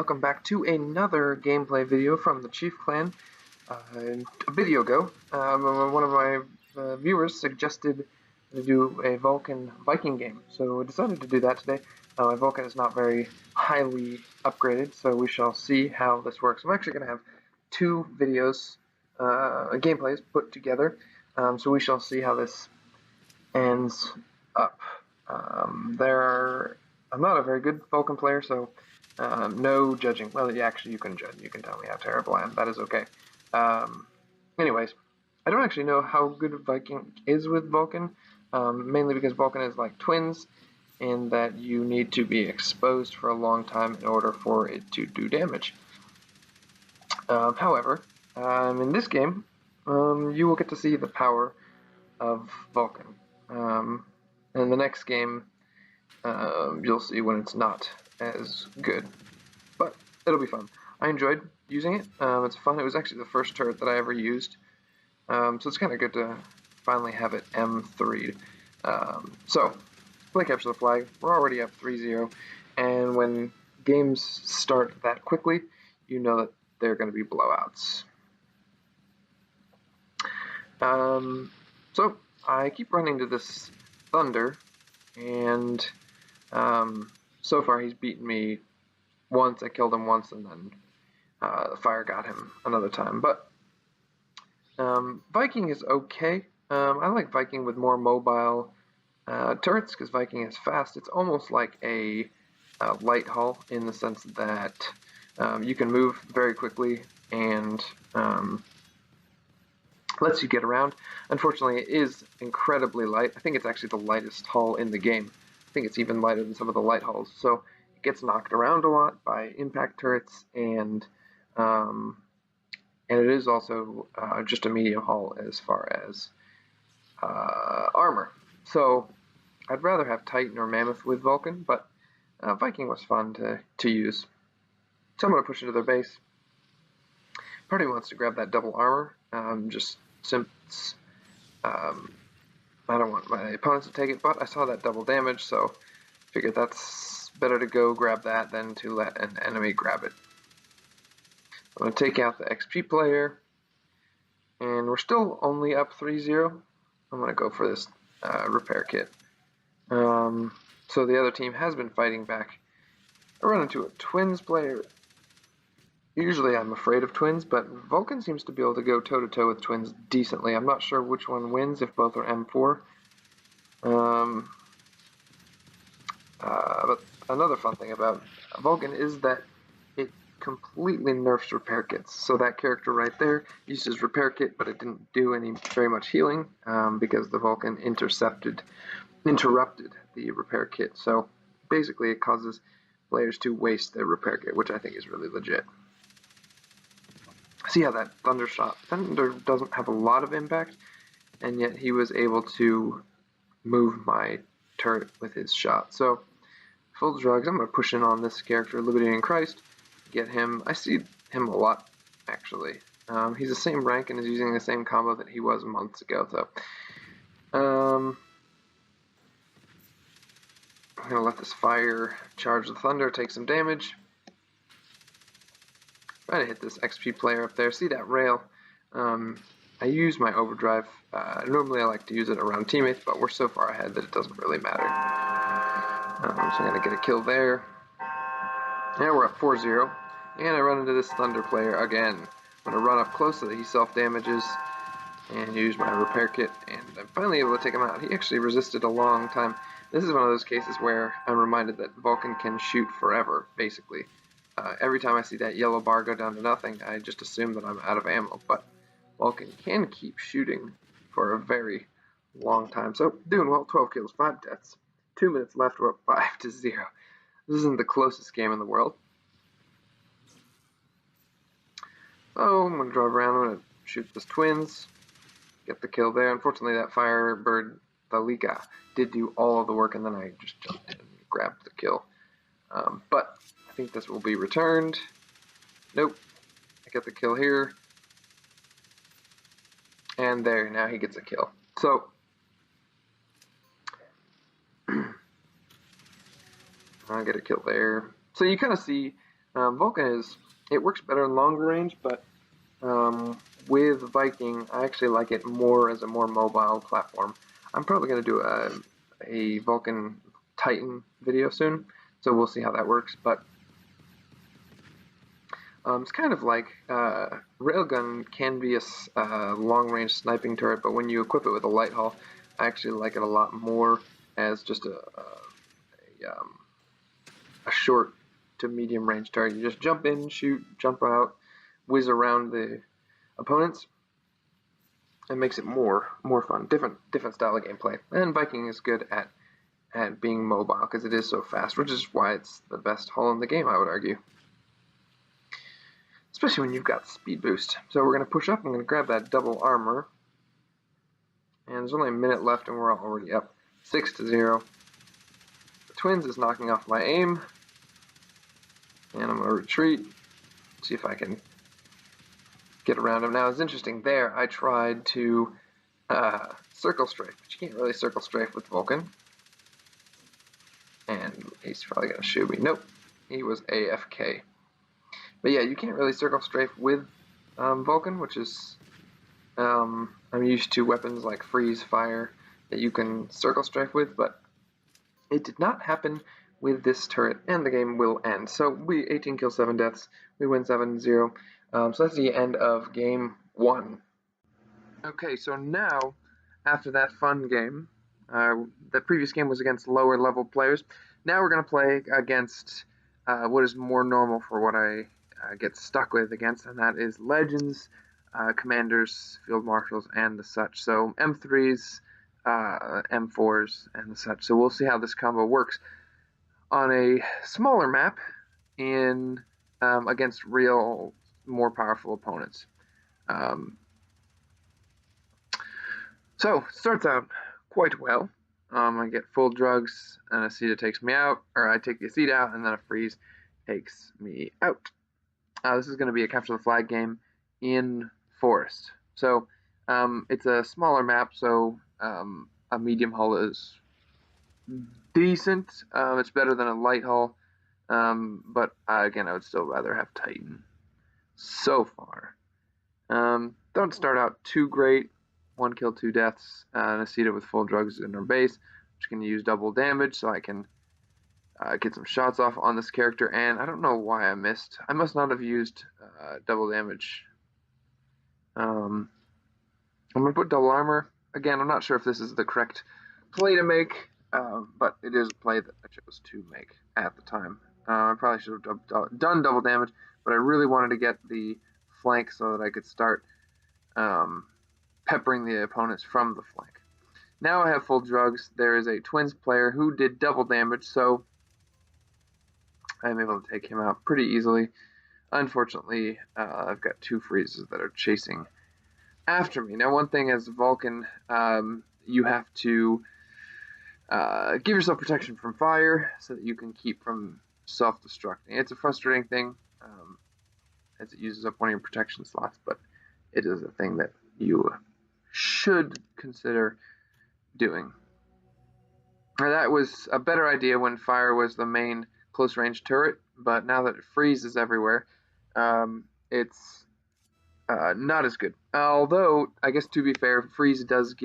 welcome back to another gameplay video from the Chief Clan. A video ago, one of my viewers suggested to do a Vulcan Viking game, so I decided to do that today. My Vulcan is not very highly upgraded, so we shall see how this works. I'm actually going to have two videos, gameplays put together, so we shall see how this ends up. I'm not a very good Vulcan player, so no judging. Well, yeah, actually, you can judge. You can tell me how terrible I am. That is okay. Anyways, I don't actually know how good Viking is with Vulcan, mainly because Vulcan is like twins, in that you need to be exposed for a long time in order for it to do damage. However, in this game, you will get to see the power of Vulcan. In the next game, you'll see when it's not as good, but it'll be fun. I enjoyed using it. It's fun. It was actually the first turret that I ever used, so it's kind of good to finally have it M3'd. So, play capture the flag. We're already up 3-0, and when games start that quickly, you know that they're going to be blowouts. So I keep running to this Thunder, and so far he's beaten me once. I killed him once, and then the fire got him another time. But Viking is okay. I like Viking with more mobile turrets, because Viking is fast. It's almost like a light hull in the sense that you can move very quickly and lets you get around. Unfortunately, it is incredibly light. I think it's actually the lightest hull in the game. I think it's even lighter than some of the light hulls. So it gets knocked around a lot by impact turrets, and it is also just a medium hull as far as armor. So I'd rather have Titan or Mammoth with Vulcan, but Viking was fun to use. So I'm going to push into their base. Party wants to grab that double armor, just since I don't want my opponents to take it, but I saw that double damage, so figured that's better to go grab that than to let an enemy grab it. I'm going to take out the XP player, and we're still only up 3-0. I'm going to go for this repair kit. So the other team has been fighting back. I run into a twins player. Usually I'm afraid of twins, but Vulcan seems to be able to go toe-to-toe with twins decently. I'm not sure which one wins if both are M4. But another fun thing about Vulcan is that it completely nerfs repair kits. So that character right there uses repair kit, but it didn't do very much healing because the Vulcan interrupted the repair kit. So basically it causes players to waste their repair kit, which I think is really legit. See how that Thunder doesn't have a lot of impact, and yet he was able to move my turret with his shot. So, full drugs, I'm going to push in on this character, Liberty and Christ, get him. I see him a lot, actually. He's the same rank and is using the same combo that he was months ago, so. I'm going to let this fire charge the Thunder, take some damage. Try to hit this XP player up there. See that rail? I use my overdrive. Normally I like to use it around teammates, but we're so far ahead that it doesn't really matter. So I'm going to get a kill there. Now we're up 4-0. And I run into this Thunder player again. I'm going to run up close so that he self-damages and use my repair kit. And I'm finally able to take him out. He actually resisted a long time. This is one of those cases where I'm reminded that Vulcan can shoot forever, basically. Every time I see that yellow bar go down to nothing, I just assume that I'm out of ammo, but Vulcan can keep shooting for a very long time. So, doing well, 12 kills, 5 deaths. 2 minutes left, we're up 5-0. This isn't the closest game in the world. So, I'm going to drive around, I'm going to shoot this twins, get the kill there. Unfortunately, that Firebird, the Lika, did do all of the work, and then I just jumped in and grabbed the kill. But I think this will be returned. Nope. I get the kill here. And there, now he gets a kill. So, I get a kill there. So you kind of see Vulcan it works better in longer range, but with Viking, I actually like it more as a more mobile platform. I'm probably going to do a Vulcan Titan video soon, so we'll see how that works. But it's kind of like Railgun can be a long-range sniping turret, but when you equip it with a light hull, I actually like it a lot more as just a short to medium range turret. You just jump in, shoot, jump out, whiz around the opponents. It makes it more fun, different style of gameplay. And Viking is good at being mobile because it is so fast, which is why it's the best hull in the game, I would argue. Especially when you've got speed boost. So we're going to push up. I'm going to grab that double armor. And there's only a minute left and we're already up 6-0. The Twins is knocking off my aim. And I'm going to retreat. See if I can get around him. Now, it's interesting there. I tried to circle strafe, but you can't really circle strafe with Vulcan. And he's probably going to shoot me. Nope. He was AFK. But yeah, you can't really circle strafe with Vulcan, which is... I'm used to weapons like freeze, fire, that you can circle strafe with, but it did not happen with this turret, and the game will end. So we 18 kills, 7 deaths. We win 7-0. So that's the end of game 1. Okay, so now, after that fun game, the previous game was against lower level players. Now we're going to play against what is more normal for what I get stuck with against, and that is legends, commanders, field marshals, and the such. So M3s, M4s, and the such. So we'll see how this combo works on a smaller map in against real, more powerful opponents. So it starts out quite well. I get full drugs, and Aceta takes me out, or I take the Aceta out, and then a freeze takes me out. This is going to be a capture the flag game in forest. So it's a smaller map, so a medium hull is decent. It's better than a light hull, but again, I would still rather have Titan so far. Don't start out too great. 1 kill, 2 deaths, and Aceta with full drugs in her base, which can use double damage, so I can get some shots off on this character. And I don't know why I missed. I must not have used double damage. I'm going to put double armor. Again, I'm not sure if this is the correct play to make, but it is a play that I chose to make at the time. I probably should have done double damage, but I really wanted to get the flank so that I could start peppering the opponents from the flank. Now I have full drugs. There is a Twins player who did double damage, so I'm able to take him out pretty easily. Unfortunately, I've got 2 freezes that are chasing after me. Now, one thing as Vulcan, you have to give yourself protection from fire so that you can keep from self-destructing. It's a frustrating thing as it uses up one of your protection slots, but it is a thing that you should consider doing. Now, that was a better idea when fire was the main close-range turret, but now that it freezes everywhere, it's not as good. Although, I guess to be fair, freeze does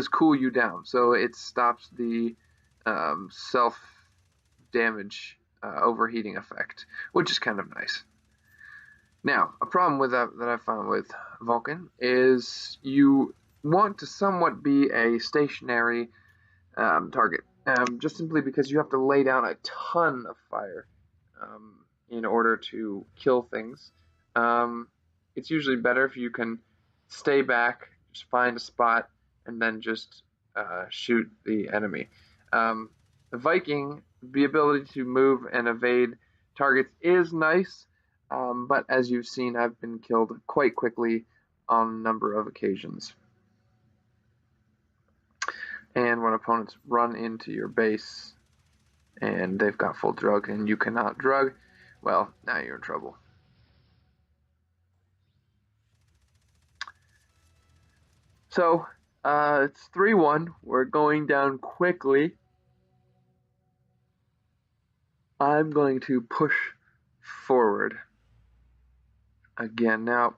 cool you down, so it stops the self-damage overheating effect, which is kind of nice. Now, a problem with that I found with Vulcan is you want to somewhat be a stationary target, just simply because you have to lay down a ton of fire in order to kill things. It's usually better if you can stay back, just find a spot, and then just shoot the enemy. The Viking, the ability to move and evade targets is nice, but as you've seen, I've been killed quite quickly on a number of occasions. And when opponents run into your base and they've got full drug and you cannot drug, well, now you're in trouble. So, it's 3-1. We're going down quickly. I'm going to push forward again. Now,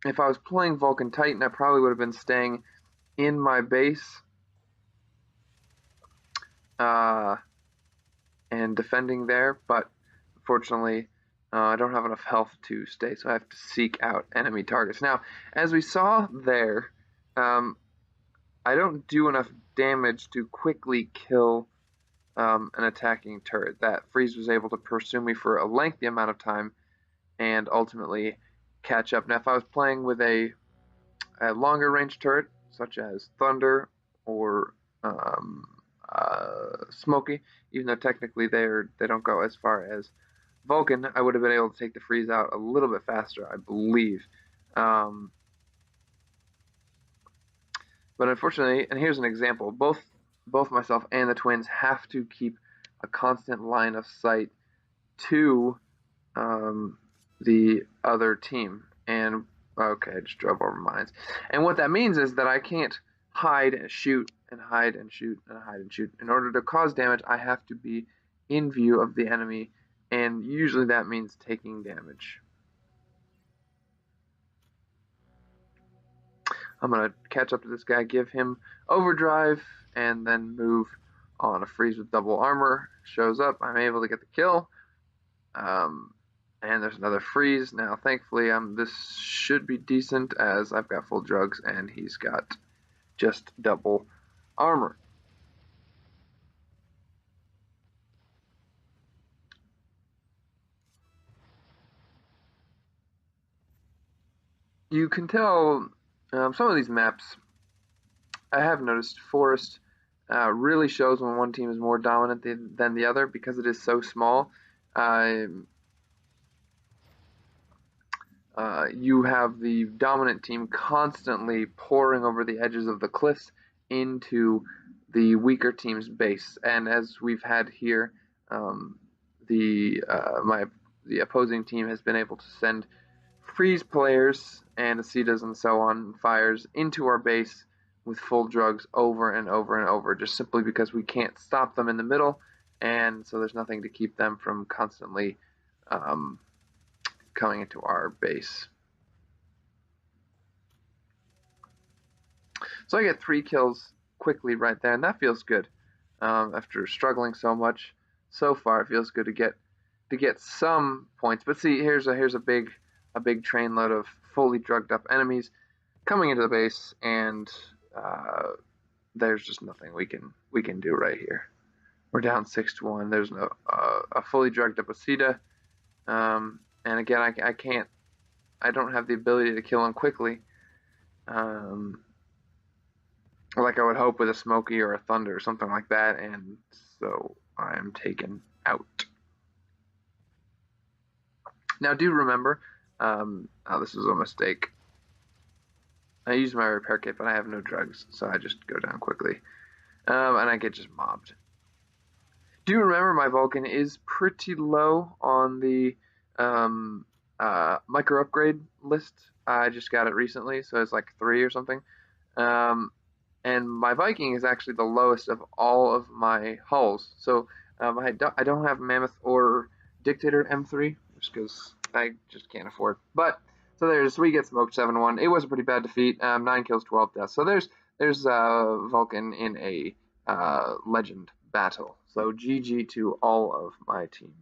if I was playing Vulcan Titan, I probably would have been staying in my base and defending there, but unfortunately, I don't have enough health to stay, so I have to seek out enemy targets. Now, as we saw there, I don't do enough damage to quickly kill an attacking turret. That freeze was able to pursue me for a lengthy amount of time and ultimately catch up. Now, if I was playing with a longer range turret, such as Thunder or Smoky, even though technically they don't go as far as Vulcan, I would have been able to take the freeze out a little bit faster, I believe. But unfortunately, and here's an example, both myself and the twins have to keep a constant line of sight to the other team. And okay, I just drove over mines. And what that means is that I can't hide and shoot and hide and shoot and hide and shoot. In order to cause damage, I have to be in view of the enemy, and usually that means taking damage. I'm going to catch up to this guy, give him overdrive, and then move on. A freeze with double armor shows up. I'm able to get the kill. And there's another freeze. Now, thankfully, this should be decent as I've got full drugs and he's got just double armor. You can tell some of these maps, I have noticed Forest really shows when one team is more dominant than the other because it is so small. You have the dominant team constantly pouring over the edges of the cliffs into the weaker team's base, and as we've had here, the opposing team has been able to send freeze players and Acetas and so on, fires into our base with full drugs over and over and over, just simply because we can't stop them in the middle, and so there's nothing to keep them from constantly coming into our base. So I get 3 kills quickly right there, and that feels good. After struggling so much so far, it feels good to get some points. But see, here's a big trainload of fully drugged up enemies coming into the base, and there's just nothing we can do right here. We're down 6-1. There's no a fully drugged up Aceta, and again, I don't have the ability to kill him quickly, like I would hope with a Smoky or a Thunder or something like that, and so I'm taken out. Now, do remember, this was a mistake. I used my repair kit, but I have no drugs, so I just go down quickly, and I get just mobbed. Do remember my Vulcan is pretty low on the micro upgrade list. I just got it recently, so it's like 3 or something. And my Viking is actually the lowest of all of my hulls. So I don't have Mammoth or Dictator M3, just because I just can't afford. But so we get smoked 7-1. It was a pretty bad defeat. 9 kills, 12 deaths. So there's Vulcan in a legend battle. So GG to all of my team.